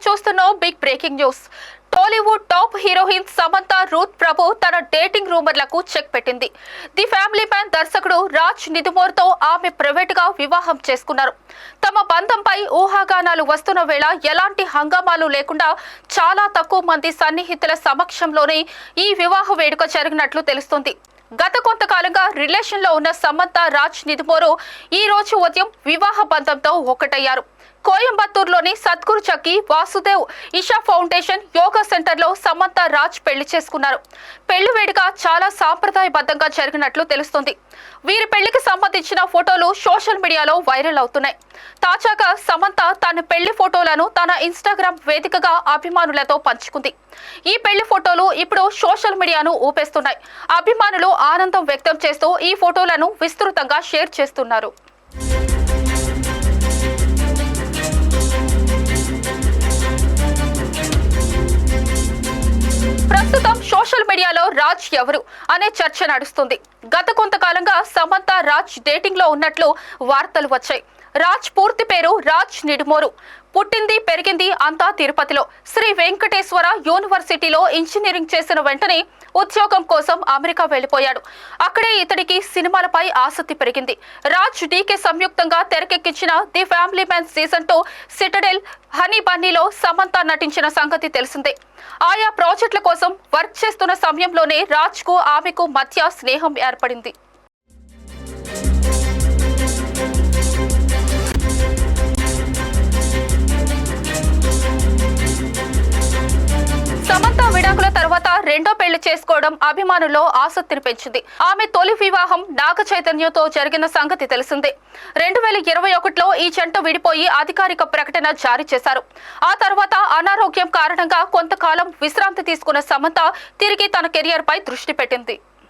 చూస్తున్నాం big breaking news. Tollywood top heroine Samantha Ruth Prabhu తన dating రూమర్లకు చెక్ పెట్టింది. ది ఫ్యామిలీ మ్యాన్ దర్శకుడు రాజ్ నిదుమోర్తో ఆమె ప్రైవేట్గా వివాహం చేసుకున్నారు. తమ బంధంపై ఊహాగానాలు వస్తున్న వేళ ఎలాంటి హంగామాలు లేకుండా చాలా తక్కువ మంది సన్నిహితుల సమక్షంలోనే ఈ వివాహ వేడుక జరిగినట్లు తెలుస్తుంది. గత కొంతకాలంగా రిలేషన్లో ఉన్న సమంత రాజ్ నిదుమోరు ఈ రోజు ఉదయం వివాహ బంధంతో ఒకటయ్యారు. కోయంబత్తూరులోని సద్గురు చక్కి వాసుదేవ్ ఇషా ఫౌండేషన్ యోగా సెంటర్లో సమంత రాజ్ పెళ్లి చేసుకున్నారు. పెళ్లి వేడుక చాలా సాంప్రదాయబద్ధంగా జరిగినట్లు తెలుస్తుంది. వీరి పెళ్లికి సంబంధించిన ఫోటోలు సోషల్ మీడియాలో వైరల్ అవుతున్నాయి. తాజాగా సమంత తన పెళ్లి ఫోటోలను తన ఇన్స్టాగ్రామ్ వేదికగా అభిమానులతో పంచుకుంది. ఈ పెళ్లి ఫోటోలు ఇప్పుడు సోషల్ మీడియాను ఊపేస్తున్నాయి. అభిమానులు ఆనందం వ్యక్తం చేస్తూ ఈ ఫోటోలను విస్తృతంగా షేర్ చేస్తున్నారు. ప్రస్తుతం సోషల్ మీడియాలో రాజ్ ఎవరు అనే చర్చ నడుస్తుంది. గత కొంతకాలంగా సమంత రాజ్ డేటింగ్ లో ఉన్నట్లు వార్తలు వచ్చాయి. రాజ్ పూర్తి పేరు రాజ్ నిడుమోరు. పుట్టింది పెరిగింది అంతా తిరుపతిలో. శ్రీ వెంకటేశ్వర యూనివర్సిటీలో ఇంజనీరింగ్ చేసిన వెంటనే ఉద్యోగం కోసం అమెరికా వెళ్లిపోయాడు. అక్కడే ఇతడికి సినిమాలపై ఆసక్తి పెరిగింది. రాజ్ డీకే సంయుక్తంగా తెరకెక్కించిన the family man season 2, Citadel, Honey బన్నీలో సమంత నటించిన సంగతి తెలిసిందే. ఆయా ప్రాజెక్టుల కోసం వర్క్ చేస్తున్న సమయంలోనే రాజ్ కు ఆమెకు మధ్య స్నేహం ఏర్పడింది. సమంత విడాకుల తర్వాత రెండో పెళ్లి చేసుకోవడం అభిమానుల్లో ఆసక్తిని పెంచింది. ఆమె తొలి వివాహం నాగ చైతన్యతో జరిగిన సంగతి తెలిసిందే. 2021లో ఈ జంట విడిపోయి అధికారిక ప్రకటన జారీ చేశారు. ఆ తర్వాత అనారోగ్యం కారణంగా కొంతకాలం విశ్రాంతి తీసుకున్న సమంత తిరిగి తన కెరియర్ పై దృష్టి పెట్టింది.